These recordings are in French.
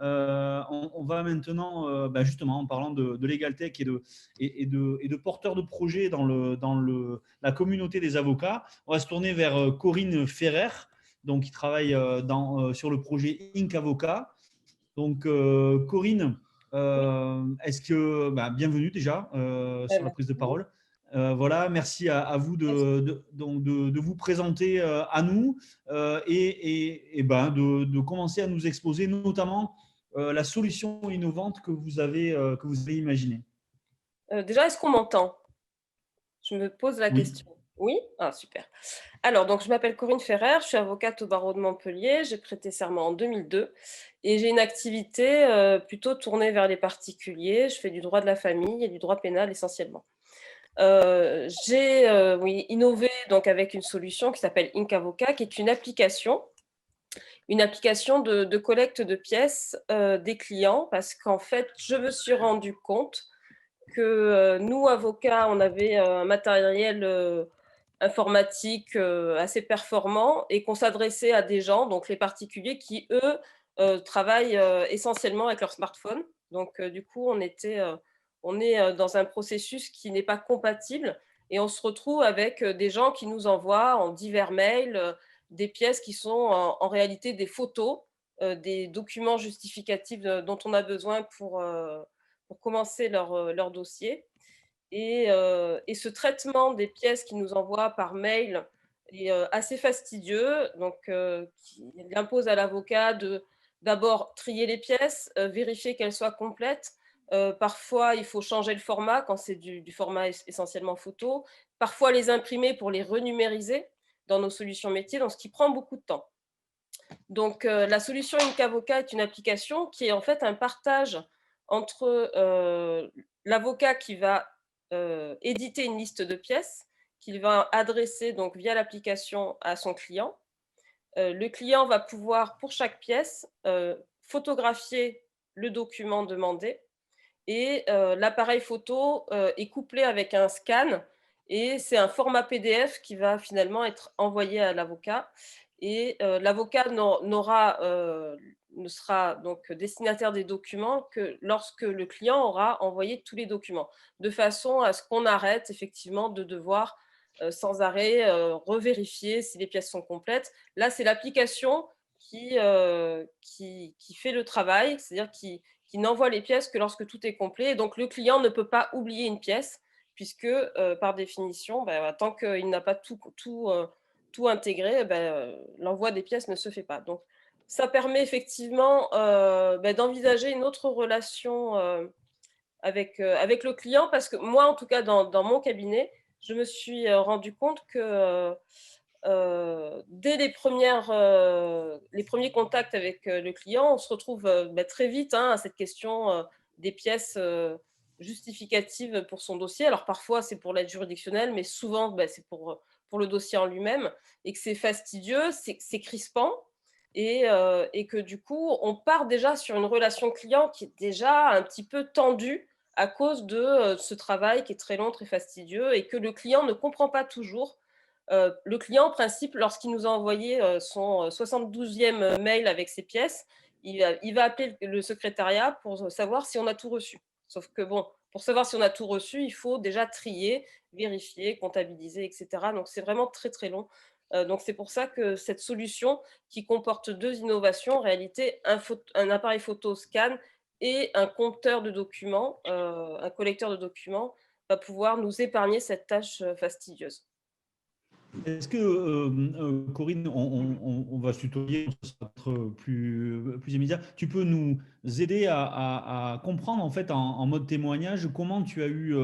On va maintenant, justement, en parlant de Legal Tech et de porteurs de projets dans la communauté des avocats, on va se tourner vers Corinne Ferrer, donc, qui travaille sur le projet Inc. Avocat. Donc, Corinne, bienvenue déjà sur la prise de parole. Voilà, merci à vous de vous présenter à nous de commencer à nous exposer notamment la solution innovante que vous avez imaginée. Déjà, est-ce qu'on m'entend? Je me pose la Oui. question. Oui? Ah, super. Alors, donc, je m'appelle Corinne Ferrer, je suis avocate au barreau de Montpellier, j'ai prêté serment en 2002 et j'ai une activité plutôt tournée vers les particuliers. Je fais du droit de la famille et du droit pénal essentiellement. J'ai innové donc, avec une solution qui s'appelle Inc. Avocat, qui est une application de collecte de pièces des clients, parce qu'en fait, je me suis rendu compte que nous, avocats, on avait un matériel informatique assez performant et qu'on s'adressait à des gens, donc les particuliers, qui, eux, travaillent essentiellement avec leur smartphone. Donc, du coup, on est dans un processus qui n'est pas compatible et on se retrouve avec des gens qui nous envoient en divers mails des pièces qui sont en réalité des photos, des documents justificatifs dont on a besoin pour commencer leur dossier. Et ce traitement des pièces qu'ils nous envoient par mail est assez fastidieux. Donc, il impose à l'avocat de d'abord trier les pièces, vérifier qu'elles soient complètes. Parfois, il faut changer le format quand c'est du format essentiellement photo. Parfois, les imprimer pour les renumériser dans nos solutions métiers, donc ce qui prend beaucoup de temps. Donc, la solution Inc. Avocat est une application qui est en fait un partage entre l'avocat qui va éditer une liste de pièces qu'il va adresser donc via l'application à son client. Le client va pouvoir, pour chaque pièce, photographier le document demandé et l'appareil photo est couplé avec un scan et c'est un format PDF qui va finalement être envoyé à l'avocat et l'avocat ne sera donc destinataire des documents que lorsque le client aura envoyé tous les documents, de façon à ce qu'on arrête effectivement de devoir sans arrêt revérifier si les pièces sont complètes. Là, c'est l'application qui fait le travail, c'est-à-dire qui n'envoie les pièces que lorsque tout est complet. Et donc, le client ne peut pas oublier une pièce, puisque, par définition, tant qu'il n'a pas tout intégré, l'envoi des pièces ne se fait pas. Donc, ça permet effectivement d'envisager une autre relation avec le client, parce que moi, en tout cas, dans mon cabinet, je me suis rendu compte que dès les premiers contacts avec le client, on se retrouve très vite à cette question des pièces justificatives pour son dossier. Alors parfois c'est pour l'aide juridictionnelle, mais souvent c'est pour le dossier en lui-même, et que c'est fastidieux, c'est crispant, et que du coup on part déjà sur une relation client qui est déjà un petit peu tendue à cause de ce travail qui est très long, très fastidieux, et que le client ne comprend pas toujours. Le client, en principe, lorsqu'il nous a envoyé son 72e mail avec ses pièces, il va appeler le secrétariat pour savoir si on a tout reçu. Sauf que bon, pour savoir si on a tout reçu, il faut déjà trier, vérifier, comptabiliser, etc. Donc c'est vraiment très très long. Donc c'est pour ça que cette solution, qui comporte deux innovations, en réalité un appareil photo scan et un compteur de documents, un collecteur de documents, va pouvoir nous épargner cette tâche fastidieuse. Est-ce que, Corinne, on va se tutoyer, ce sera peut-être plus immédiat. Tu peux nous aider à comprendre, en fait, en mode témoignage, comment tu as eu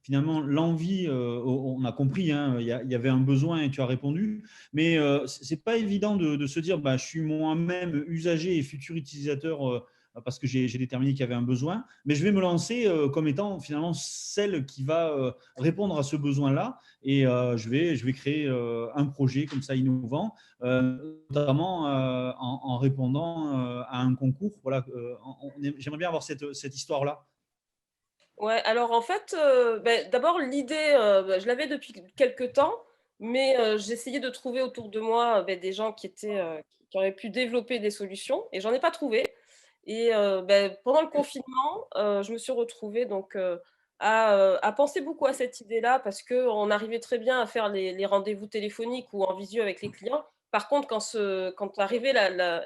finalement l'envie. On a compris, hein, il y avait un besoin et tu as répondu, mais c'est pas évident de se dire, je suis moi-même usager et futur utilisateur. Parce que j'ai déterminé qu'il y avait un besoin, mais je vais me lancer comme étant finalement celle qui va répondre à ce besoin-là. Et je vais créer un projet comme ça innovant, notamment en répondant à un concours. Voilà, j'aimerais bien avoir cette histoire-là. Ouais, alors en fait, d'abord l'idée, je l'avais depuis quelque temps, mais j'essayais de trouver autour de moi, des gens qui auraient pu développer des solutions, et j'en ai pas trouvé. Et pendant le confinement, je me suis retrouvée donc à penser beaucoup à cette idée-là parce qu'on arrivait très bien à faire les rendez-vous téléphoniques ou en visio avec les clients. Par contre, quand arrivait la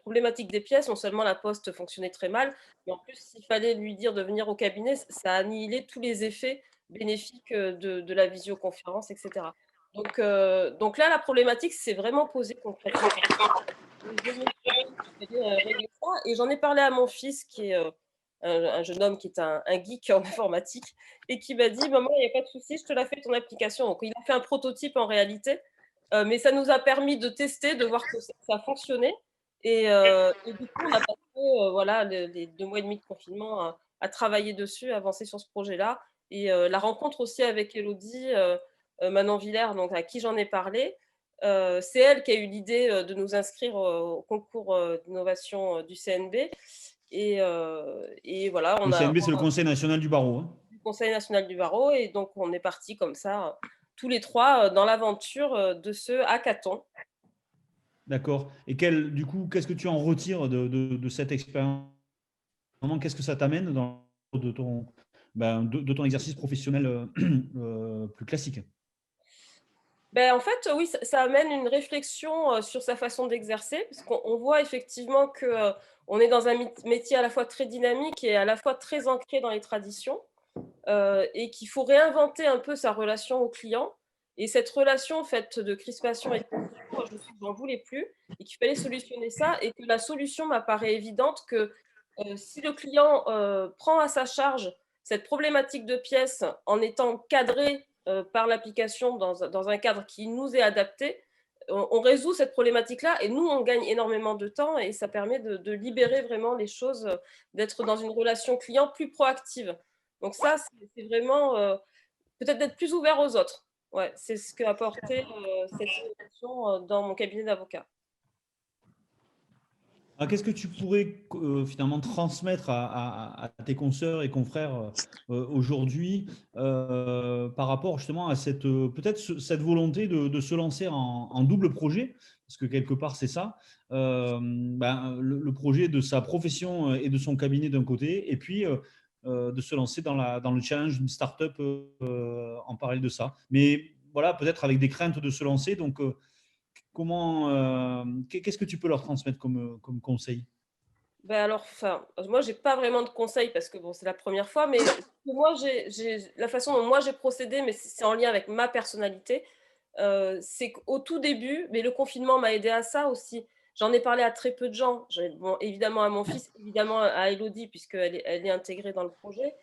problématique des pièces, non seulement la poste fonctionnait très mal, mais en plus, s'il fallait lui dire de venir au cabinet, ça annihilait tous les effets bénéfiques, de la visioconférence et cetera. Donc là, la problématique s'est vraiment posée concrètement. Et je me suis dit qu'il fallait, régler ça et j'en ai parlé à mon fils qui est, un jeune homme qui est un geek en informatique et qui m'a dit: «Maman, il y a pas de souci, je te la fais ton application». Donc il a fait un prototype en réalité, mais ça nous a permis de tester, de voir que ça fonctionnait et du coup on a passé, voilà les 2 mois et demi de confinement à travailler dessus, à avancer sur ce projet-là et la rencontre aussi avec Élodie, Manon Villers donc à qui j'en ai parlé, c'est elle qui a eu l'idée, de nous inscrire au concours, d'innovation, du CNB et voilà, Le CNB, c'est le Conseil national du barreau, hein. du Conseil national du barreau et donc on est partis comme ça, tous les 3 dans l'aventure, de ce hackathon. D'accord. Et du coup, qu'est-ce que tu en retires de cette expérience? Qu'est-ce que ça t'amène de ton exercice professionnel plus classique? En fait, oui, ça amène une réflexion, sur sa façon d'exercer, parce qu'on voit effectivement que, on est dans un métier à la fois très dynamique et à la fois très ancré dans les traditions. Et qu'il faut réinventer un peu sa relation au client et cette relation faite de crispation et de tension, moi je me suis dit: «J'en voulais plus» et qu'il fallait solutionner ça et que la solution m'apparaît évidente que, si le client, prend à sa charge cette problématique de pièces en étant cadré, par l'application dans un cadre qui nous est adapté, on résout cette problématique-là et nous, on gagne énormément de temps et ça permet de libérer vraiment les choses, d'être dans une relation client plus proactive. Donc ça, c'est vraiment, peut-être d'être plus ouvert aux autres. Ouais, c'est ce qu'a apporté, cette innovation, dans mon cabinet d'avocat. Alors, qu'est-ce que tu pourrais finalement transmettre à tes consoeurs et confrères aujourd'hui par rapport justement à peut-être cette volonté de se lancer en double projet, parce que quelque part c'est ça, le projet de sa profession et de son cabinet d'un côté, et puis de se lancer dans le challenge d'une start-up en parallèle de ça. Mais voilà, peut-être avec des craintes de se lancer. Donc, qu'est-ce que tu peux leur transmettre comme conseil? Alors, enfin, moi, j'ai pas vraiment de conseils parce que bon, c'est la première fois, mais moi, j'ai la façon dont moi j'ai procédé, mais c'est en lien avec ma personnalité, c'est qu'au tout début, mais le confinement m'a aidé à ça aussi. J'en ai parlé à très peu de gens. Bon, évidemment à mon fils, évidemment à Élodie puisqu'elle est intégrée dans le projet,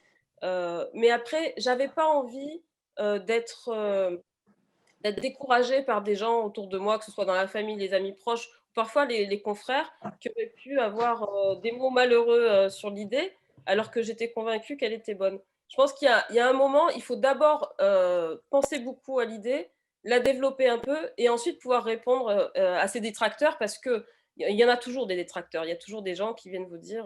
mais après, j'avais pas envie, d'être découragée par des gens autour de moi, que ce soit dans la famille, les amis proches, ou parfois les confrères qui auraient pu avoir, des mots malheureux, sur l'idée, alors que j'étais convaincue qu'elle était bonne. Je pense qu'il y a un moment, il faut d'abord, penser beaucoup à l'idée, la développer un peu et ensuite pouvoir répondre, à ses détracteurs parce qu'il y en a toujours des détracteurs. Il y a toujours des gens qui viennent vous dire,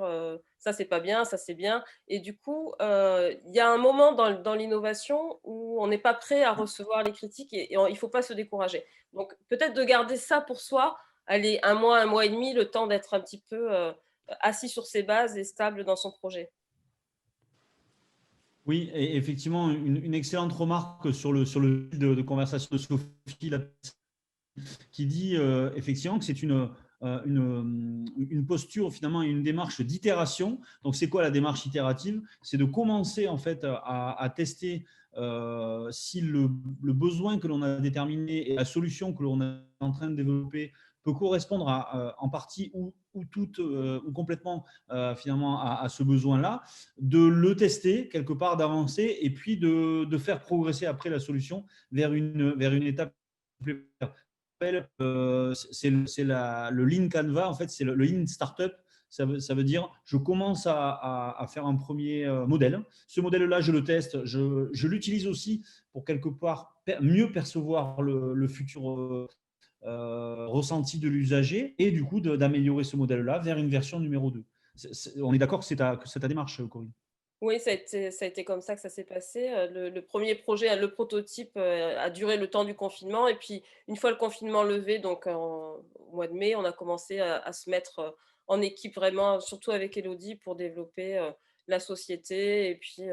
«Ça c'est pas bien, ça c'est bien». Et du coup, il y a un moment dans l'innovation où on n'est pas prêt à recevoir les critiques et il ne faut pas se décourager. Donc peut-être de garder ça pour soi, aller un mois et demi, le temps d'être un petit peu, assis sur ses bases et stable dans son projet. Oui, et effectivement, une excellente remarque sur le fil de conversation de Sophie, là, qui dit effectivement que c'est une posture finalement et une démarche d'itération. Donc, c'est quoi la démarche itérative? C'est de commencer en fait à tester si le besoin que l'on a déterminé et la solution que l'on est en train de développer peut correspondre en partie ou toute ou complètement finalement à ce besoin-là, de le tester quelque part, d'avancer et puis de faire progresser après la solution vers une étape complémentaire. Le Lean Canva, en fait, c'est le Lean Startup. Ça veut dire, je commence à faire un premier modèle. Ce modèle-là, je le teste, je l'utilise aussi pour quelque part mieux percevoir le futur ressenti de l'usager et du coup d'améliorer ce modèle-là vers une version numéro 2. On est d'accord que c'est ta démarche, Corinne? Oui, ça a été comme ça que ça s'est passé, le 1er projet, le prototype, a duré le temps du confinement et puis une fois le confinement levé, donc au mois de mai, on a commencé à se mettre, en équipe vraiment, surtout avec Elodie pour développer la société. Et puis,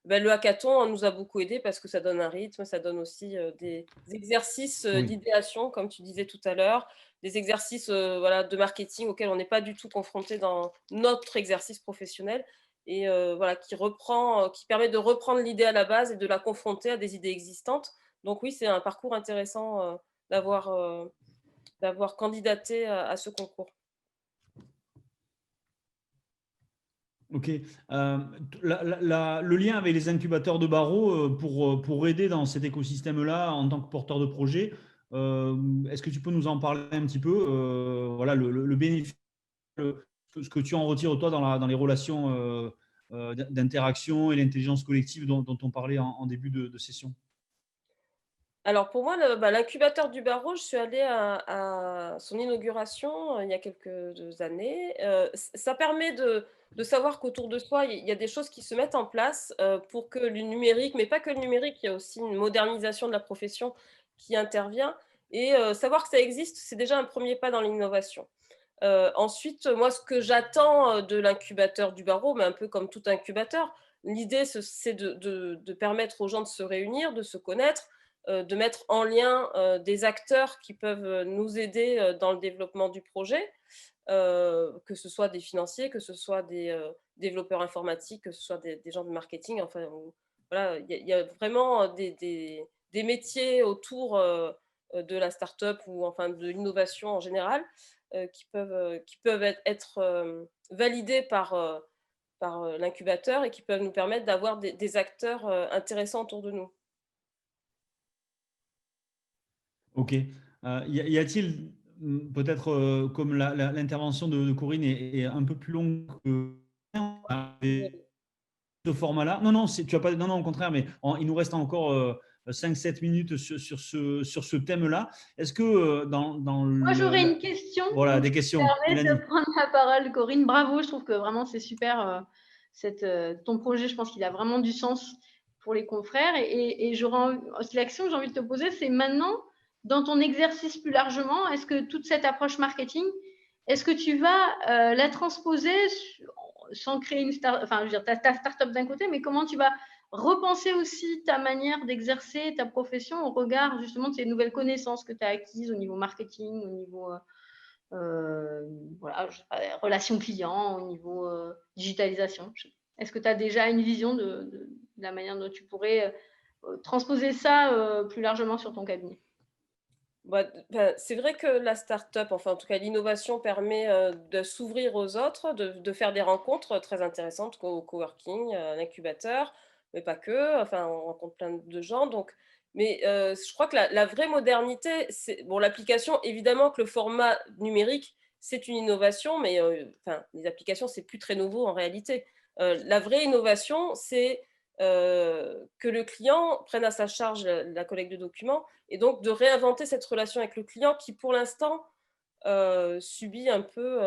le hackathon nous a beaucoup aidé parce que ça donne un rythme, ça donne aussi des exercices Oui. d'idéation, comme tu disais tout à l'heure, des exercices voilà, de marketing auxquels on n'est pas du tout confronté dans notre exercice professionnel et voilà, qui permet de reprendre l'idée à la base et de la confronter à des idées existantes. Donc oui, c'est un parcours intéressant d'avoir d'avoir candidaté à ce concours. Ok. Le lien avec les incubateurs de barreaux pour aider dans cet écosystème-là en tant que porteur de projet, est-ce que tu peux nous en parler un petit peu voilà, le bénéfice, ce que tu en retires toi dans les relations d'interaction et l'intelligence collective dont on parlait en début de session. Alors pour moi, l'incubateur du barreau, je suis allée à son inauguration, il y a quelques années. Ça permet de savoir qu'autour de soi, il y a des choses qui se mettent en place, pour que le numérique, mais pas que le numérique, il y a aussi une modernisation de la profession qui intervient et savoir que ça existe, c'est déjà un premier pas dans l'innovation. Ensuite, moi, ce que j'attends, de l'incubateur du barreau, mais un peu comme tout incubateur, l'idée c'est de permettre aux gens de se réunir, de se connaître, de mettre en lien, des acteurs qui peuvent, nous aider, dans le développement du projet, que ce soit des financiers, que ce soit des, développeurs informatiques, que ce soit des gens de marketing, enfin, voilà, il y a vraiment, des métiers autour, de la start-up ou enfin de l'innovation en général, qui peuvent être, validés par l'incubateur et qui peuvent nous permettre d'avoir des acteurs, intéressants autour de nous. Ok. Y a-t-il peut-être comme l'intervention de Corinne est un peu plus longue que ce format-là. Non, non, tu as pas, non, non, au contraire, mais il nous reste encore 5-7 minutes sur ce thème-là. Est-ce que dans Moi, j'aurais la, une question, voilà, donc des je me questions, permets Mélanie. de prendre la parole. Corinne, bravo, je trouve que vraiment c'est super. Ton projet, je pense qu'il a vraiment du sens pour les confrères. Et la question que j'ai envie de te poser, c'est maintenant, dans ton exercice plus largement, est-ce que toute cette approche marketing, est-ce que tu vas la transposer sans créer une enfin, je veux dire, ta start-up d'un côté, mais comment tu vas repenser aussi ta manière d'exercer ta profession au regard justement de ces nouvelles connaissances que tu as acquises au niveau marketing, au niveau voilà, relations clients, au niveau digitalisation. Est-ce que tu as déjà une vision de la manière dont tu pourrais transposer ça plus largement sur ton cabinet? C'est vrai que la start-up, enfin en tout cas l'innovation permet de s'ouvrir aux autres, de faire des rencontres très intéressantes au coworking, à l'incubateur, mais pas que, enfin on rencontre plein de gens. Donc, mais je crois que la vraie modernité, c'est bon, l'application, évidemment que le format numérique, c'est une innovation, mais enfin, les applications, c'est plus très nouveau en réalité. La vraie innovation, c'est que le client prenne à sa charge la collecte de documents et donc de réinventer cette relation avec le client qui, pour l'instant, subit un peu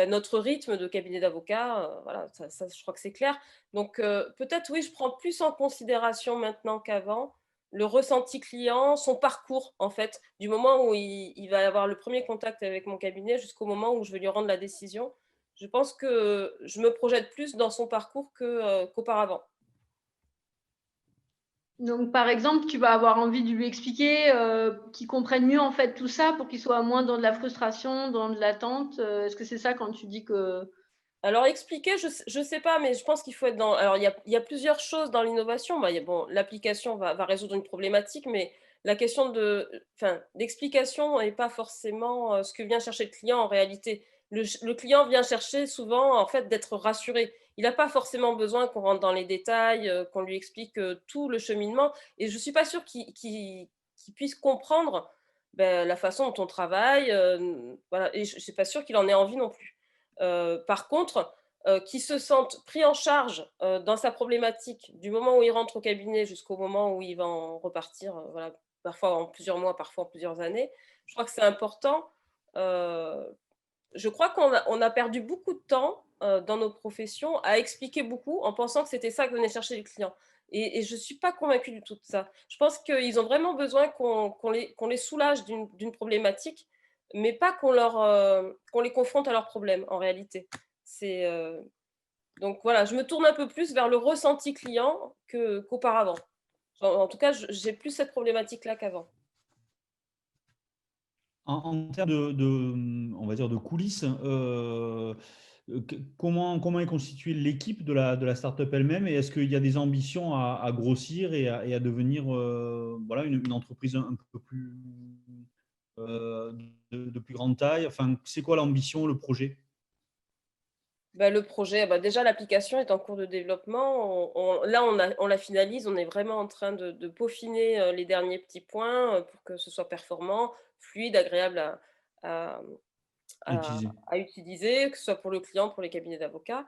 notre rythme de cabinet d'avocat. Voilà, ça, je crois que c'est clair. Donc, peut-être, oui, je prends plus en considération maintenant qu'avant le ressenti client, son parcours, en fait, du moment où il va avoir le premier contact avec mon cabinet jusqu'au moment où je vais lui rendre la décision. Je pense que je me projette plus dans son parcours qu'auparavant. Donc, par exemple, tu vas avoir envie de lui expliquer, qu'il comprenne mieux en fait tout ça pour qu'il soit moins dans de la frustration, dans de l'attente. Est-ce que c'est ça quand tu dis que Alors expliquer, je sais pas, mais je pense qu'il faut être dans alors il y a plusieurs choses dans l'innovation. Bon, l'application va résoudre une problématique, mais la question l'explication n'est pas forcément, ce que vient chercher le client en réalité. Le client vient chercher souvent, en fait, d'être rassuré. Il n'a pas forcément besoin qu'on rentre dans les détails, qu'on lui explique, tout le cheminement et je suis pas sûre qu'il puisse comprendre, la façon dont on travaille, voilà et je suis pas sûre qu'il en ait envie non plus. Par contre, qui se sentent pris en charge, dans sa problématique du moment où il rentre au cabinet jusqu'au moment où il va en repartir, voilà, parfois en plusieurs mois, parfois en plusieurs années. Je crois que c'est important. Heu, je crois qu'on a perdu beaucoup de temps, dans nos professions à expliquer beaucoup en pensant que c'était ça que venait chercher les clients et je ne suis pas convaincue du tout de ça. Je pense qu'ils ont vraiment besoin qu'on les soulage d'une problématique, mais pas qu'on les confronte à leurs problèmes en réalité. Donc voilà, je me tourne un peu plus vers le ressenti client qu'auparavant. En tout cas, j'ai plus cette problématique-là qu'avant. En termes on va dire de coulisses, comment est constituée l'équipe de la startup elle-même, et est-ce qu'il y a des ambitions à grossir et à devenir voilà, une entreprise un peu plus euh, de plus grande taille? Enfin, c'est quoi l'ambition, le projet? Le projet, déjà l'application est en cours de développement. Là, on la finalise. On est vraiment en train de peaufiner les derniers petits points pour que ce soit performant, fluide, agréable à, Utiliser. à utiliser, que ce soit pour le client, pour les cabinets d'avocats.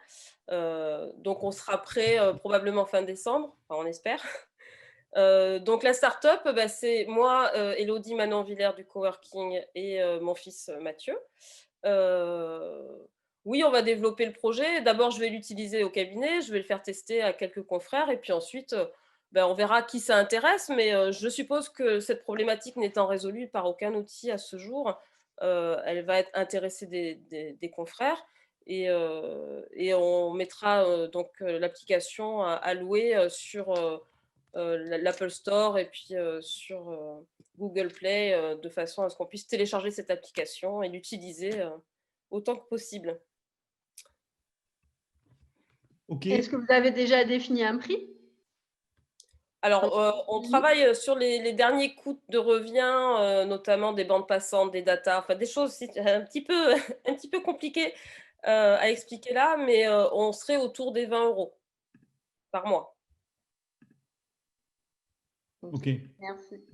Donc, on sera prêt probablement fin décembre, enfin, on espère. Donc, la start-up, c'est moi, Élodie Manon-Villers du coworking et mon fils Mathieu. Oui, on va développer le projet. D'abord, je vais l'utiliser au cabinet, je vais le faire tester à quelques confrères et puis ensuite, on verra qui ça intéresse. Mais je suppose que cette problématique n'étant résolue par aucun outil à ce jour, elle va être intéressée des confrères et on mettra donc l'application à louer sur l'Apple Store et puis sur Google Play de façon à ce qu'on puisse télécharger cette application et l'utiliser autant que possible. Ok. Est-ce que vous avez déjà défini un prix? Alors, on travaille sur les derniers coûts de revient, notamment des bandes passantes, des datas, enfin des choses un petit peu compliquées à expliquer là, mais on serait autour des 20 € par mois. Ok. Merci.